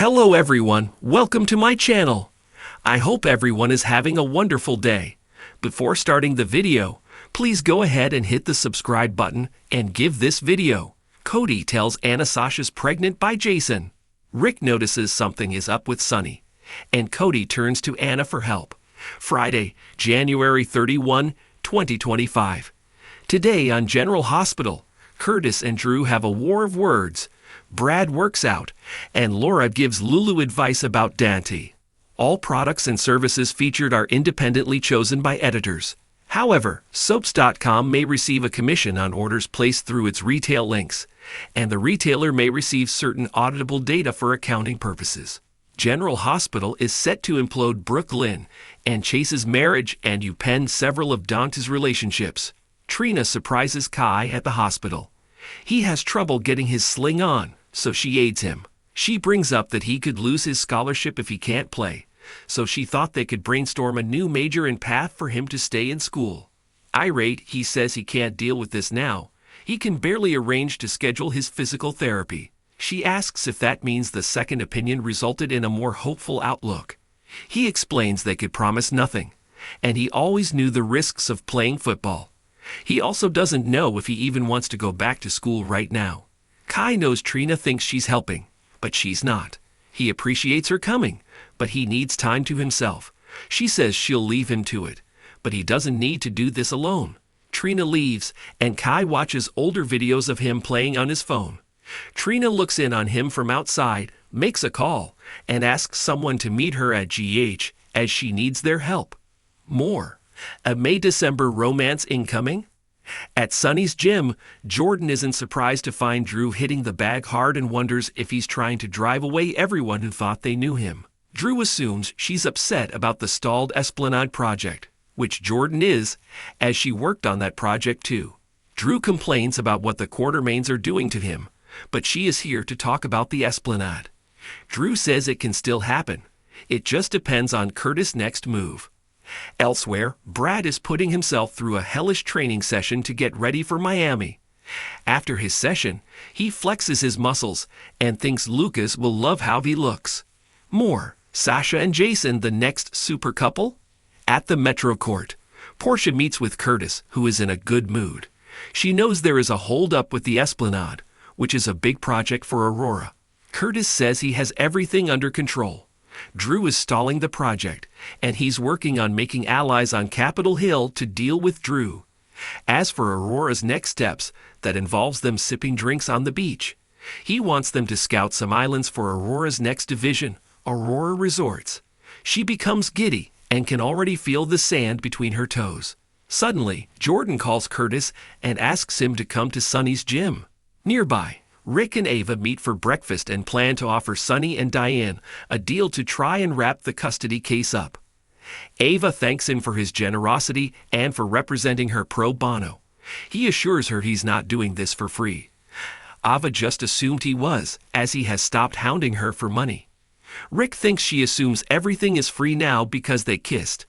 Hello everyone, welcome to my channel. I hope everyone is having a wonderful day. Before starting the video, please go ahead and hit the subscribe button and give this video. Cody tells Anna Sasha's pregnant by Jason. Rick notices something is up with Sonny, and Cody turns to Anna for help. Friday, January 31, 2025. Today on General Hospital, Curtis and Drew have a war of words. Brad works out, and Laura gives Lulu advice about Dante. All products and services featured are independently chosen by editors. However, Soaps.com may receive a commission on orders placed through its retail links, and the retailer may receive certain auditable data for accounting purposes. General Hospital is set to implode Brooklyn and Chase's marriage and upend several of Dante's relationships. Trina surprises Kai at the hospital. He has trouble getting his sling on, so she aids him. She brings up that he could lose his scholarship if he can't play, so she thought they could brainstorm a new major and path for him to stay in school. Irate, he says he can't deal with this now. He can barely arrange to schedule his physical therapy. She asks if that means the second opinion resulted in a more hopeful outlook. He explains they could promise nothing, and he always knew the risks of playing football. He also doesn't know if he even wants to go back to school right now. Kai knows Trina thinks she's helping, but she's not. He appreciates her coming, but he needs time to himself. She says she'll leave him to it, but he doesn't need to do this alone. Trina leaves, and Kai watches older videos of him playing on his phone. Trina looks in on him from outside, makes a call, and asks someone to meet her at GH as she needs their help. More. A May-December romance incoming? At Sonny's gym, Jordan isn't surprised to find Drew hitting the bag hard and wonders if he's trying to drive away everyone who thought they knew him. Drew assumes she's upset about the stalled Esplanade project, which Jordan is, as she worked on that project too. Drew complains about what the Quartermains are doing to him, but she is here to talk about the Esplanade. Drew says it can still happen. It just depends on Curtis' next move. Elsewhere, Brad is putting himself through a hellish training session to get ready for Miami. After his session, he flexes his muscles and thinks Lucas will love how he looks. More. Sasha and Jason, the next super couple? At the Metro Court, Portia meets with Curtis, who is in a good mood. She knows there is a hold-up with the Esplanade, which is a big project for Aurora. Curtis says he has everything under control. Drew is stalling the project, and he's working on making allies on Capitol Hill to deal with Drew. As for Aurora's next steps, that involves them sipping drinks on the beach. He wants them to scout some islands for Aurora's next division, Aurora Resorts. She becomes giddy and can already feel the sand between her toes. Suddenly, Jordan calls Curtis and asks him to come to Sonny's gym. Nearby, Rick and Ava meet for breakfast and plan to offer Sonny and Diane a deal to try and wrap the custody case up. Ava thanks him for his generosity and for representing her pro bono. He assures her he's not doing this for free. Ava just assumed he was, as he has stopped hounding her for money. Rick thinks she assumes everything is free now because they kissed.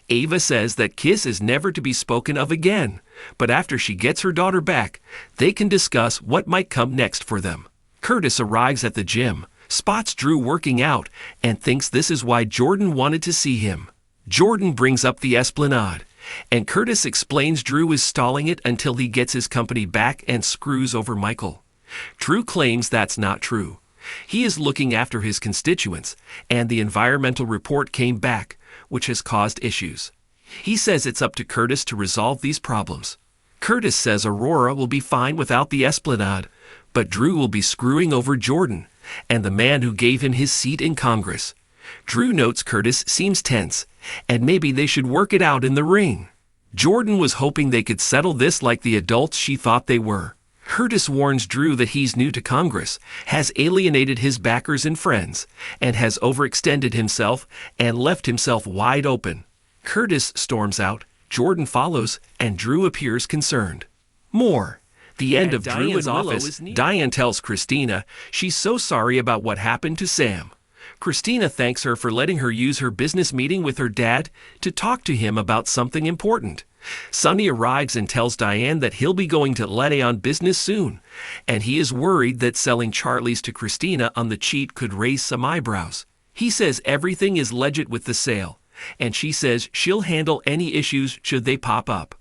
Ava says that kiss is never to be spoken of again, but after she gets her daughter back, they can discuss what might come next for them. Curtis arrives at the gym, spots Drew working out, and thinks this is why Jordan wanted to see him. Jordan brings up the Esplanade, and Curtis explains Drew is stalling it until he gets his company back and screws over Michael. Drew claims that's not true. He is looking after his constituents, and the environmental report came back, which has caused issues. He says it's up to Curtis to resolve these problems. Curtis says Aurora will be fine without the Esplanade, but Drew will be screwing over Jordan and the man who gave him his seat in Congress. Drew notes Curtis seems tense, and maybe they should work it out in the ring. Jordan was hoping they could settle this like the adults she thought they were. Curtis warns Drew that he's new to Congress, has alienated his backers and friends, and has overextended himself and left himself wide open. Curtis storms out, Jordan follows, and Drew appears concerned. More. The end of Drew in office. Diane tells Christina she's so sorry about what happened to Sam. Christina thanks her for letting her use her business meeting with her dad to talk to him about something important. Sonny arrives and tells Diane that he'll be going to Letty on business soon, and he is worried that selling Charlie's to Christina on the cheap could raise some eyebrows. He says everything is legit with the sale, and she says she'll handle any issues should they pop up.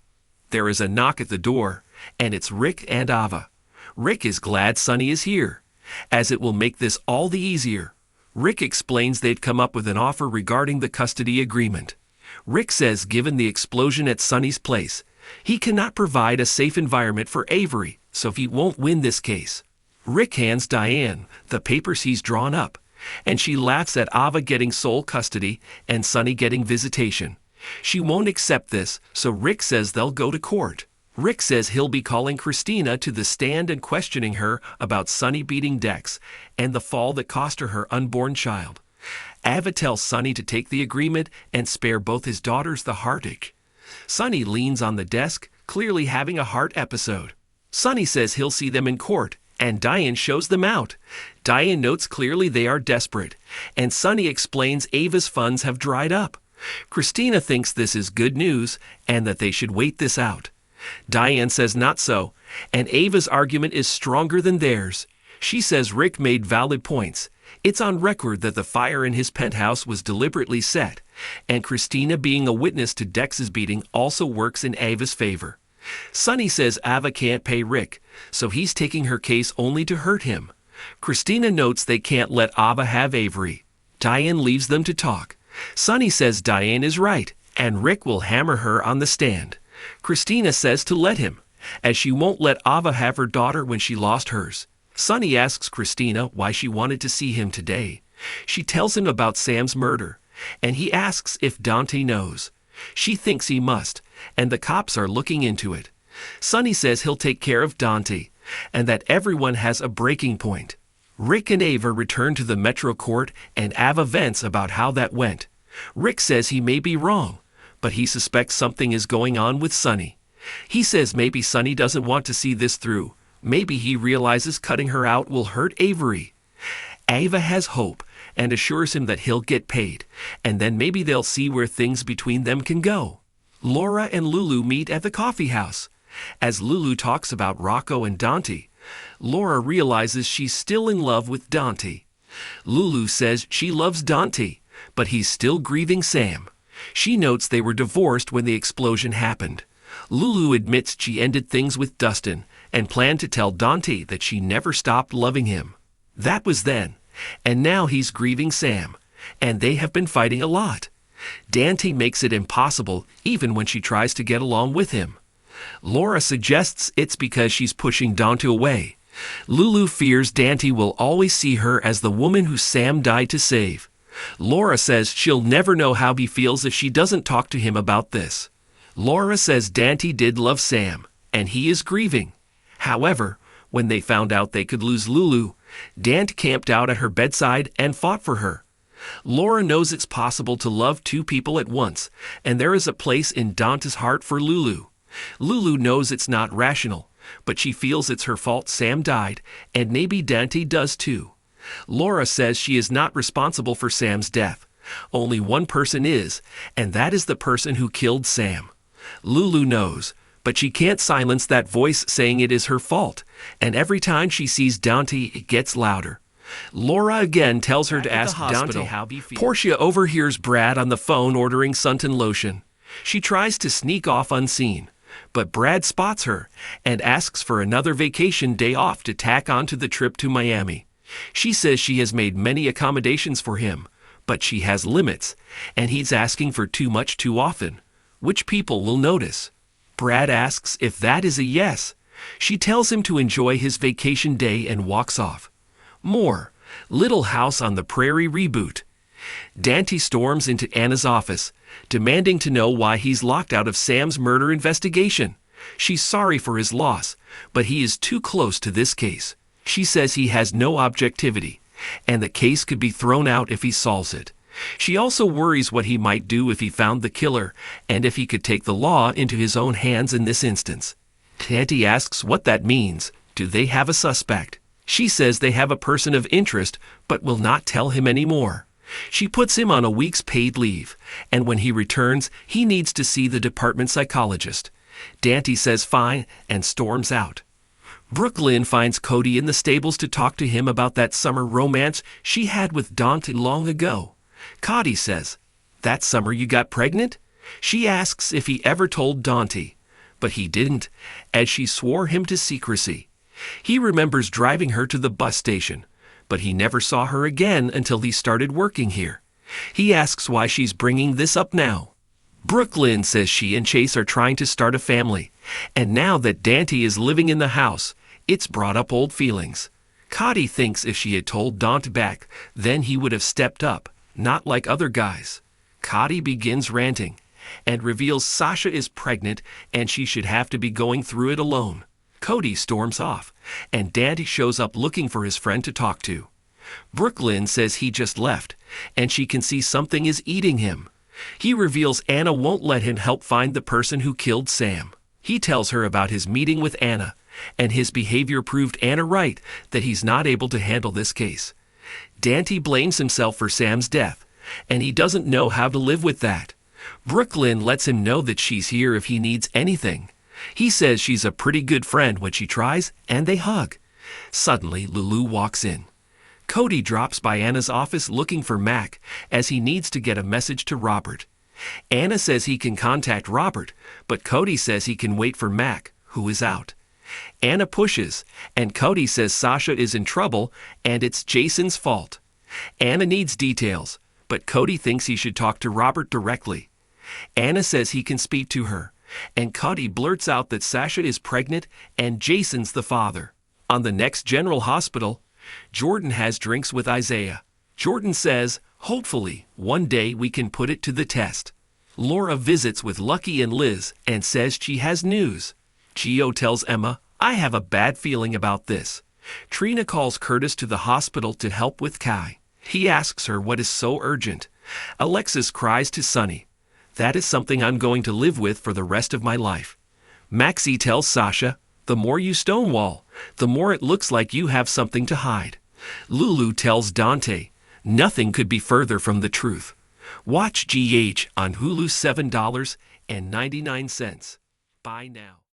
There is a knock at the door, and it's Rick and Ava. Rick is glad Sonny is here, as it will make this all the easier. Rick explains they've come up with an offer regarding the custody agreement. Rick says given the explosion at Sonny's place, he cannot provide a safe environment for Avery, so he won't win this case. Rick hands Diane the papers he's drawn up, and she laughs at Ava getting sole custody and Sonny getting visitation. She won't accept this, so Rick says they'll go to court. Rick says he'll be calling Christina to the stand and questioning her about Sonny beating Dex and the fall that cost her unborn child. Ava tells Sonny to take the agreement and spare both his daughters the heartache. Sonny leans on the desk, clearly having a heart episode. Sonny says he'll see them in court, and Diane shows them out. Diane notes clearly they are desperate, and Sonny explains Ava's funds have dried up. Christina thinks this is good news and that they should wait this out. Diane says not so, and Ava's argument is stronger than theirs. She says Rick made valid points. It's on record that the fire in his penthouse was deliberately set, and Christina being a witness to Dex's beating also works in Ava's favor. Sonny says Ava can't pay Rick, so he's taking her case only to hurt him. Christina notes they can't let Ava have Avery. Diane leaves them to talk. Sonny says Diane is right, and Rick will hammer her on the stand. Christina says to let him, as she won't let Ava have her daughter when she lost hers. Sonny asks Christina why she wanted to see him today. She tells him about Sam's murder, and he asks if Dante knows. She thinks he must, and the cops are looking into it. Sonny says he'll take care of Dante, and that everyone has a breaking point. Rick and Ava return to the Metro Court, and Ava vents about how that went. Rick says he may be wrong, but he suspects something is going on with Sonny. He says maybe Sonny doesn't want to see this through. Maybe he realizes cutting her out will hurt Avery. Ava has hope and assures him that he'll get paid, and then maybe they'll see where things between them can go. Laura and Lulu meet at the coffee house. As Lulu talks about Rocco and Dante, Laura realizes she's still in love with Dante. Lulu says she loves Dante, but he's still grieving Sam. She notes they were divorced when the explosion happened. Lulu admits she ended things with Dustin and planned to tell Dante that she never stopped loving him. That was then, and now he's grieving Sam, and they have been fighting a lot. Dante makes it impossible even when she tries to get along with him. Laura suggests it's because she's pushing Dante away. Lulu fears Dante will always see her as the woman who Sam died to save. Laura says she'll never know how he feels if she doesn't talk to him about this. Laura says Dante did love Sam, and he is grieving. However, when they found out they could lose Lulu, Dante camped out at her bedside and fought for her. Laura knows it's possible to love two people at once, and there is a place in Dante's heart for Lulu. Lulu knows it's not rational, but she feels it's her fault Sam died, and maybe Dante does too. Laura says she is not responsible for Sam's death. Only one person is, and that is the person who killed Sam. Lulu knows, but she can't silence that voice saying it is her fault, and every time she sees Dante, it gets louder. Laura again tells her to ask Dante how he feels. Portia overhears Brad on the phone ordering suntan lotion. She tries to sneak off unseen, but Brad spots her and asks for another vacation day off to tack on to the trip to Miami. She says she has made many accommodations for him, but she has limits, and he's asking for too much too often. Which people will notice? Brad asks if that is a yes. She tells him to enjoy his vacation day and walks off. More Little House on the Prairie reboot. Dante storms into Anna's office, demanding to know why he's locked out of Sam's murder investigation. She's sorry for his loss, but he is too close to this case. She says he has no objectivity, and the case could be thrown out if he solves it. She also worries what he might do if he found the killer, and if he could take the law into his own hands in this instance. Dante asks what that means. Do they have a suspect? She says they have a person of interest, but will not tell him any more. She puts him on a week's paid leave, and when he returns, he needs to see the department psychologist. Dante says fine and storms out. Brooklyn finds Cody in the stables to talk to him about that summer romance she had with Dante long ago. Cody says, "That summer you got pregnant?" She asks if he ever told Dante, but he didn't, as she swore him to secrecy. He remembers driving her to the bus station, but he never saw her again until he started working here. He asks why she's bringing this up now. Brooklyn says she and Chase are trying to start a family, and now that Dante is living in the house, it's brought up old feelings. Cody thinks if she had told Dante back, then he would have stepped up, not like other guys. Cody begins ranting and reveals Sasha is pregnant and she should have to be going through it alone. Cody storms off, and Dante shows up looking for his friend to talk to. Brooklyn says he just left, and she can see something is eating him. He reveals Anna won't let him help find the person who killed Sam. He tells her about his meeting with Anna, and his behavior proved Anna right that he's not able to handle this case. Dante blames himself for Sam's death, and he doesn't know how to live with that. Brooklyn lets him know that she's here if he needs anything. He says she's a pretty good friend when she tries, and they hug. Suddenly, Lulu walks in. Cody drops by Anna's office looking for Mac, as he needs to get a message to Robert. Anna says he can contact Robert, but Cody says he can wait for Mac, who is out. Anna pushes, and Cody says Sasha is in trouble, and it's Jason's fault. Anna needs details, but Cody thinks he should talk to Robert directly. Anna says he can speak to her, and Cody blurts out that Sasha is pregnant and Jason's the father. On the next General Hospital, Jordan has drinks with Isaiah. Jordan says, hopefully, one day we can put it to the test. Laura visits with Lucky and Liz and says she has news. Gio tells Emma, I have a bad feeling about this. Trina calls Curtis to the hospital to help with Kai. He asks her what is so urgent. Alexis cries to Sonny. That is something I'm going to live with for the rest of my life. Maxie tells Sasha, the more you stonewall, the more it looks like you have something to hide. Lulu tells Dante, nothing could be further from the truth. Watch GH on Hulu $7.99. Buy now.